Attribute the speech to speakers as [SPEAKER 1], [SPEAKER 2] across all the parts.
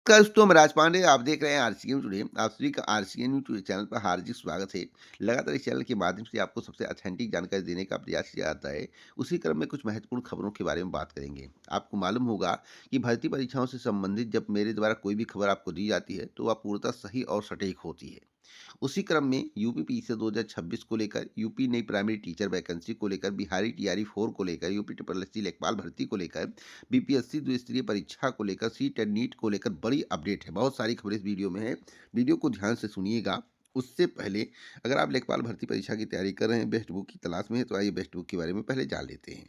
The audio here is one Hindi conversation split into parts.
[SPEAKER 1] नमस्कार दोस्तों, मैं राज पांडे। आप देख रहे हैं आरसीएन टुडे। आप सभी का आरसीएन न्यूज़ टुडे चैनल पर हार्दिक स्वागत है। लगातार इस चैनल के माध्यम से आपको सबसे ऑथेंटिक जानकारी देने का प्रयास किया जाता है। उसी क्रम में कुछ महत्वपूर्ण खबरों के बारे में बात करेंगे। आपको मालूम होगा कि भर्ती परीक्षाओं से संबंधित जब मेरे द्वारा कोई भी खबर आपको दी जाती है तो वह पूर्णतः सही और सटीक होती है। उसी क्रम में यूपी पीसीए 2026 को लेकर, यूपी नई प्राइमरी टीचर वैकेंसी को लेकर, बिहारी टीआरई 4 को लेकर, यूपी ट्रिपल एससी लेखपाल भर्ती को लेकर, बीपीएससी द्विस्तरीय परीक्षा को लेकर, सीट एंड नीट को लेकर बड़ी अपडेट है। बहुत सारी खबरें इस वीडियो में है। वीडियो को ध्यान से सुनिएगा। उससे पहले, अगर आप लेखपाल भर्ती परीक्षा की तैयारी कर रहे हैं, बेस्ट बुक की तलाश में है, तो आइए बेस्ट बुक के बारे में पहले जान लेते हैं।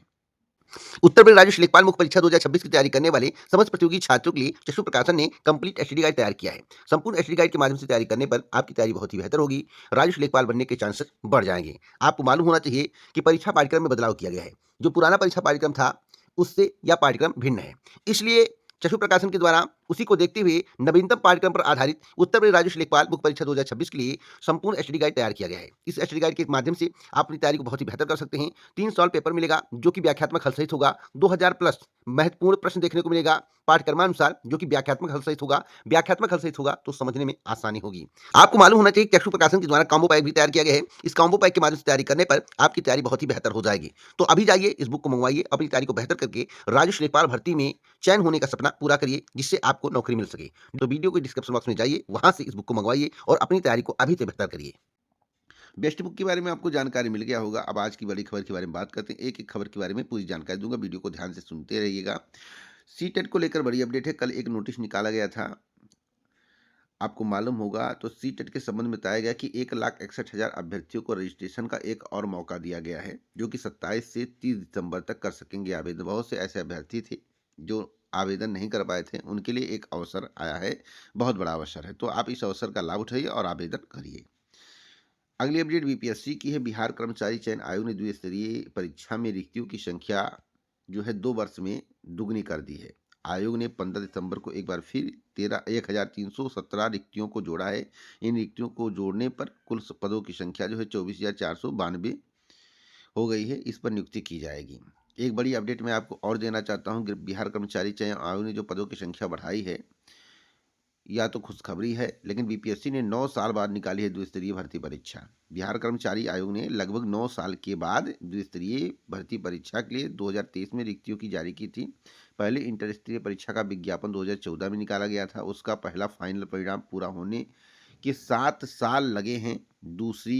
[SPEAKER 1] उत्तर प्रदेश राज्य लेखपाल मुख्य परीक्षा 2026 की तैयारी करने वाले समस्त प्रतियोगी छात्रों के लिए चक्षु प्रकाशन ने कंप्लीट एसटीडी गाइड तैयार किया है। संपूर्ण एसटीडी गाइड के माध्यम से तैयारी करने पर आपकी तैयारी बहुत ही बेहतर होगी। राज्य लेखपाल बनने के चांसेस बढ़ जाएंगे। आपको मालूम होना चाहिए कि परीक्षा पाठ्यक्रम में बदलाव किया गया है। जो पुराना परीक्षा पाठ्यक्रम था उससे यह पाठ्यक्रम भिन्न है। इसलिए चक्षु प्रकाशन के द्वारा उसी को देखते हुए नवीनतम पाठ्यक्रम पर आधारित उत्तर प्रदेश राज्य लेखपाल मुख्य परीक्षा 2026 के लिए संपूर्ण एसटीडी गाइड तैयार किया गया है। इस एसटीडी गाइड के माध्यम से आप अपनी तैयारी को बहुत ही बेहतर कर सकते हैं। 3 सॉल्व पेपर मिलेगा जो कि व्याख्यात्मक हल सहित होगा। 2000 प्लस महत्वपूर्ण प्रश्न देखने को मिलेगा पाठ्यक्रमानुसार, जो कि व्याख्यात्मक हल सहित होगा। व्याख्यात्मक हल सहित होगा तो समझने में आसानी होगी। आपको मालूम होना चाहिए कि चक्षु प्रकाशन के द्वारा कॉम्बो पैक भी तैयार किया गया है। इस कॉम्बो पैक के माध्यम से तैयारी करने पर आपकी तैयारी बहुत ही बेहतर हो जाएगी। तो अभी जाइए इस बुक को मंगवाइए, अपनी तैयारी को बेहतर करके राज्य लेखपाल भर्ती में चयन होने का सपना पूरा करिए, जिससे आपको नौकरी मिल सके। तो वीडियो के डिस्क्रिप्शन बॉक्स में जाइए, वहां से इस बुक को मंगवाइए और अपनी तैयारी को अभी से बेहतर करिए। बेस्ट बुक के बारे में आपको जानकारी मिल गया होगा। अब आज की बड़ी खबर के बारे में बात करते हैं। एक एक खबर के बारे में पूरी जानकारी दूंगा, वीडियो को ध्यान से सुनते रहिएगा। सीटेट को लेकर बड़ी अपडेट है। कल एक नोटिस निकाला गया था, आपको मालूम होगा। तो सीटेट के संबंध में बताया गया कि 1,61,000 अभ्यर्थियों को रजिस्ट्रेशन का एक और मौका दिया गया है, जो कि 27 से 30 दिसंबर तक कर सकेंगे आवेदन। बहुत से ऐसे अभ्यर्थी थे जो आवेदन नहीं कर पाए थे, उनके लिए एक अवसर आया है। बहुत बड़ा अवसर है, तो आप इस अवसर का लाभ उठाइए और आवेदन करिए। अगली अपडेट बीपीएससी की है। बिहार कर्मचारी चयन आयोग ने द्विस्तरीय परीक्षा में रिक्तियों की संख्या जो है 2 वर्ष में दुगनी कर दी है। आयोग ने 15 दिसंबर को एक बार फिर 13,1317 रिक्तियों को जोड़ा है। इन रिक्तियों को जोड़ने पर कुल पदों की संख्या जो है 24,492 हो गई है। इस पर नियुक्ति की जाएगी। एक बड़ी अपडेट मैं आपको और देना चाहता हूँ कि बिहार कर्मचारी चयन आयोग ने जो पदों की संख्या बढ़ाई है, या तो खुशखबरी है, लेकिन बीपीएससी ने 9 साल बाद निकाली है द्विस्तरीय भर्ती परीक्षा। बिहार कर्मचारी आयोग ने लगभग 9 साल के बाद द्विस्तरीय भर्ती परीक्षा के लिए 2023 में रिक्तियों की जारी की थी। पहले इंटर स्तरीय परीक्षा का विज्ञापन 2014 में निकाला गया था। उसका पहला फाइनल परिणाम पूरा होने के 7 साल लगे हैं। दूसरी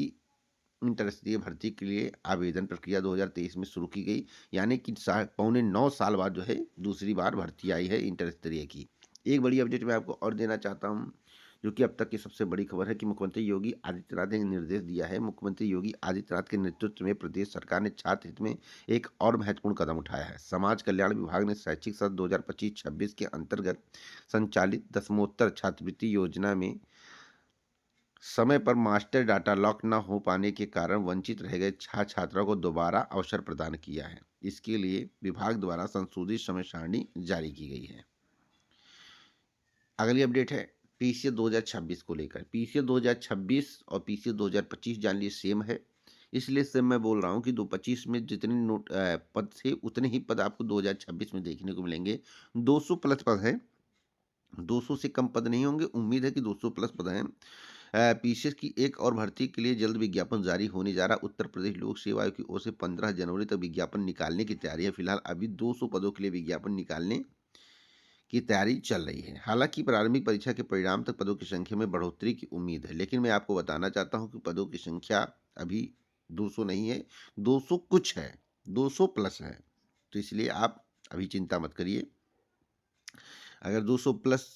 [SPEAKER 1] इंटर स्तरीय भर्ती के लिए आवेदन प्रक्रिया 2023 में शुरू की गई, यानी कि 9.25 साल बाद जो है दूसरी बार भर्ती आई है इंटर स्तरीय की। एक बड़ी अपडेट मैं आपको और देना चाहता हूं, जो कि अब तक की सबसे बड़ी खबर है कि मुख्यमंत्री योगी आदित्यनाथ ने निर्देश दिया है। मुख्यमंत्री योगी आदित्यनाथ के नेतृत्व में प्रदेश सरकार ने छात्र हित में एक और महत्वपूर्ण कदम उठाया है। समाज कल्याण विभाग ने शैक्षिक सत्र 2025-26 के अंतर्गत संचालित दसमोत्तर छात्रवृत्ति योजना में समय पर मास्टर डाटा लॉक न हो पाने के कारण वंचित रह गए छात्रों को दोबारा अवसर प्रदान किया है। इसके लिए विभाग द्वारा संशोधित समय सारणी जारी की गई है। अगली अपडेट है पीसीए 2026 को लेकर। पीसीए 2026 और पीसीए 2025 जान लिए सेम है, इसलिए सेम मैं बोल रहा हूँ कि 2025 में जितने पद थे उतने ही पद आपको 2026 में देखने को मिलेंगे। 200 प्लस पद हैं, 200 से कम पद नहीं होंगे। उम्मीद है कि 200 प्लस पद हैं। पीसीएस की एक और भर्ती के लिए जल्द विज्ञापन जारी होने जा रहा। उत्तर प्रदेश लोक सेवा आयोग की ओर से 15 जनवरी तक विज्ञापन निकालने की तैयारी है। फिलहाल अभी 200 पदों के लिए विज्ञापन निकालने की तैयारी चल रही है। हालांकि प्रारंभिक परीक्षा के परिणाम तक पदों की संख्या में बढ़ोतरी की उम्मीद है, लेकिन मैं आपको बताना चाहता हूं कि पदों की संख्या अभी 200 नहीं है, 200 कुछ है, 200 प्लस है। तो इसलिए आप अभी चिंता मत करिए। अगर 200 प्लस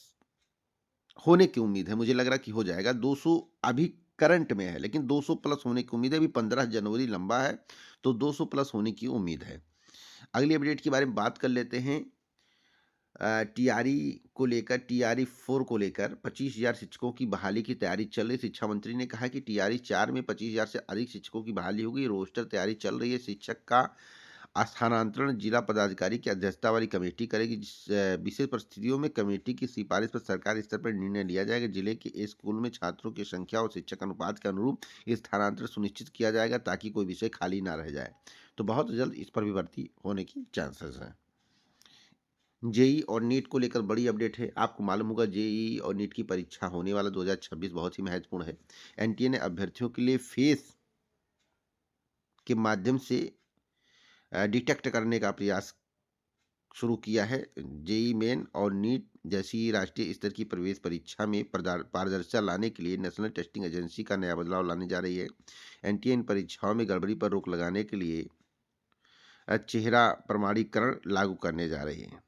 [SPEAKER 1] होने की उम्मीद है, मुझे लग रहा कि हो जाएगा। 200 अभी करंट में है, लेकिन 200 प्लस होने की उम्मीद है। अभी 15 जनवरी लंबा है, तो 200 प्लस होने की उम्मीद है। अगली अपडेट के बारे में बात कर लेते हैं। टीआरई को लेकर, टीआरई 4 को लेकर 25,000 शिक्षकों की बहाली की तैयारी चल रही। शिक्षा मंत्री ने कहा कि टीआरई 4 में 25,000 से अधिक शिक्षकों की बहाली होगी। रोस्टर तैयारी चल रही है। शिक्षक का स्थानांतरण जिला पदाधिकारी की अध्यक्षता वाली कमेटी करेगी। विशेष परिस्थितियों में कमेटी की सिफारिश पर सरकारी स्तर पर निर्णय लिया जाएगा। जिले के स्कूल में छात्रों की संख्या और शिक्षक अनुपात के अनुरूप स्थानांतरण सुनिश्चित किया जाएगा, ताकि कोई विषय खाली ना रह जाए। तो बहुत जल्द इस पर भी भर्ती होने की चांसेस हैं। जेईई और नीट को लेकर बड़ी अपडेट है। आपको मालूम होगा जेईई और नीट की परीक्षा होने वाला 2026 बहुत ही महत्वपूर्ण है। एनटीए ने अभ्यर्थियों के लिए फेस के माध्यम से डिटेक्ट करने का प्रयास शुरू किया है। जेईई मेन और नीट जैसी राष्ट्रीय स्तर की प्रवेश परीक्षा में पारदर्शिता लाने के लिए नेशनल टेस्टिंग एजेंसी का नया बदलाव लाने जा रही है। एनटीए इन परीक्षाओं में गड़बड़ी पर रोक लगाने के लिए चेहरा प्रमाणीकरण लागू करने जा रही है।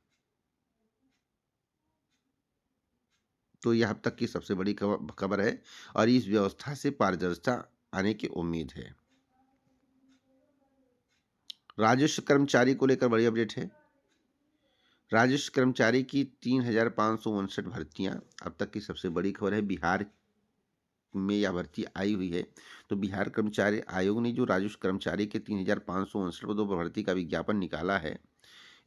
[SPEAKER 1] तो यह अब तक की सबसे बड़ी खबर है और इस व्यवस्था से पारदर्शिता आने की उम्मीद है। राजस्व कर्मचारी को लेकर बड़ी अपडेट है। राजस्व कर्मचारी की 3,559 भर्तियां अब तक की सबसे बड़ी खबर है। बिहार में यह भर्ती आई हुई है। तो बिहार कर्मचारी आयोग ने जो राजस्व कर्मचारी के 3,559 पदों पर भर्ती का विज्ञापन निकाला है,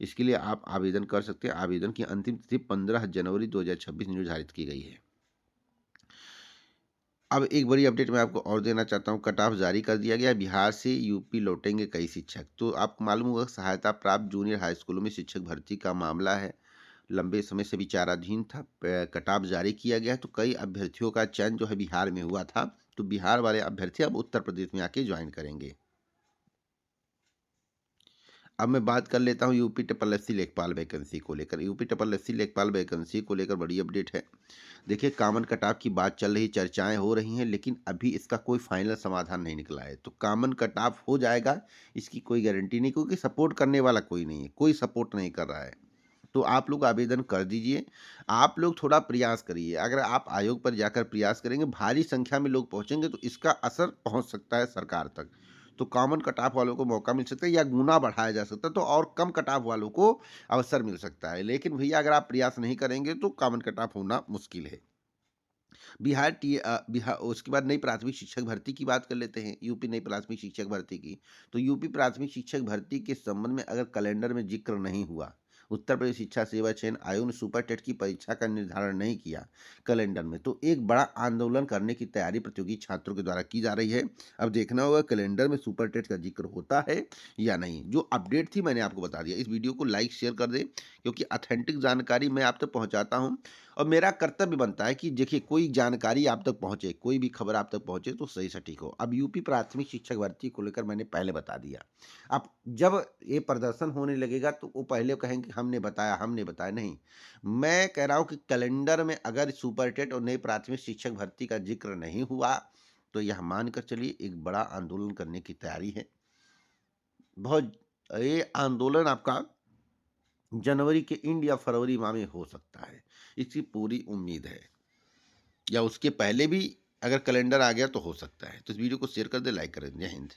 [SPEAKER 1] इसके लिए आप आवेदन कर सकते हैं। आवेदन की अंतिम तिथि 15 जनवरी 2026 निर्धारित की गई है। अब एक बड़ी अपडेट मैं आपको और देना चाहता हूँ। कट ऑफ जारी कर दिया गया। बिहार से यूपी लौटेंगे कई शिक्षक। तो आपको मालूम होगा सहायता प्राप्त जूनियर हाई स्कूलों में शिक्षक भर्ती का मामला है, लंबे समय से विचाराधीन था। कट ऑफ जारी किया गया तो कई अभ्यर्थियों का चयन जो है बिहार में हुआ था। तो बिहार वाले अभ्यर्थी अब उत्तर प्रदेश में आके ज्वाइन करेंगे। अब मैं बात कर लेता हूँ यूपी ट्रिपल एससी लेखपाल वैकेंसी को लेकर। यूपी ट्रिपल एससी लेखपाल वैकेंसी को लेकर बड़ी अपडेट है। देखिए, कॉमन कटऑफ की बात चल रही, चर्चाएं हो रही हैं, लेकिन अभी इसका कोई फाइनल समाधान नहीं निकला है। तो कॉमन कटऑफ हो जाएगा, इसकी कोई गारंटी नहीं, क्योंकि सपोर्ट करने वाला कोई नहीं है, कोई सपोर्ट नहीं कर रहा है। तो आप लोग आवेदन कर दीजिए। आप लोग थोड़ा प्रयास करिए। अगर आप आयोग पर जाकर प्रयास करेंगे, भारी संख्या में लोग पहुंचेंगे, तो इसका असर पहुंच सकता है सरकार तक। तो कॉमन कटऑफ वालों को मौका मिल सकता है या गुना बढ़ाया जा सकता है, तो और कम कटऑफ वालों को अवसर मिल सकता है। लेकिन भैया, अगर आप प्रयास नहीं करेंगे तो कॉमन कटऑफ होना मुश्किल है। बिहार उसके बाद नई प्राथमिक शिक्षक भर्ती की बात कर लेते हैं। यूपी नई प्राथमिक शिक्षक भर्ती की। तो यूपी प्राथमिक शिक्षक भर्ती के संबंध में अगर कैलेंडर में जिक्र नहीं हुआ, उत्तर प्रदेश शिक्षा सेवा चयन आयोग ने सुपर टेट की परीक्षा का निर्धारण नहीं किया कैलेंडर में, तो एक बड़ा आंदोलन करने की तैयारी प्रतियोगी छात्रों के द्वारा की जा रही है। अब देखना होगा कैलेंडर में सुपर टेट का जिक्र होता है या नहीं। जो अपडेट थी मैंने आपको बता दिया। इस वीडियो को लाइक शेयर कर दें, क्योंकि ऑथेंटिक जानकारी मैं आप तक पहुंचाता हूं। और मेरा कर्तव्य बनता है कि देखिए, कोई जानकारी आप तक पहुंचे, कोई भी खबर आप तक पहुंचे तो सही सटीक हो। अब यूपी प्राथमिक शिक्षक भर्ती को लेकर मैंने पहले बता दिया। अब जब ये प्रदर्शन होने लगेगा तो वो पहले कहेंगे हमने बताया, हमने बताया। नहीं, मैं कह रहा हूं कि कैलेंडर में अगर सुपर टेट और नई प्राथमिक शिक्षक भर्ती का जिक्र नहीं हुआ, तो यह मानकर चलिए एक बड़ा आंदोलन करने की तैयारी है। बहुत ये आंदोलन आपका जनवरी के एंड या फरवरी माह में हो सकता है, इसकी पूरी उम्मीद है। या उसके पहले भी अगर कैलेंडर आ गया तो हो सकता है। तो इस वीडियो को शेयर कर दें, लाइक करें। जय हिंद।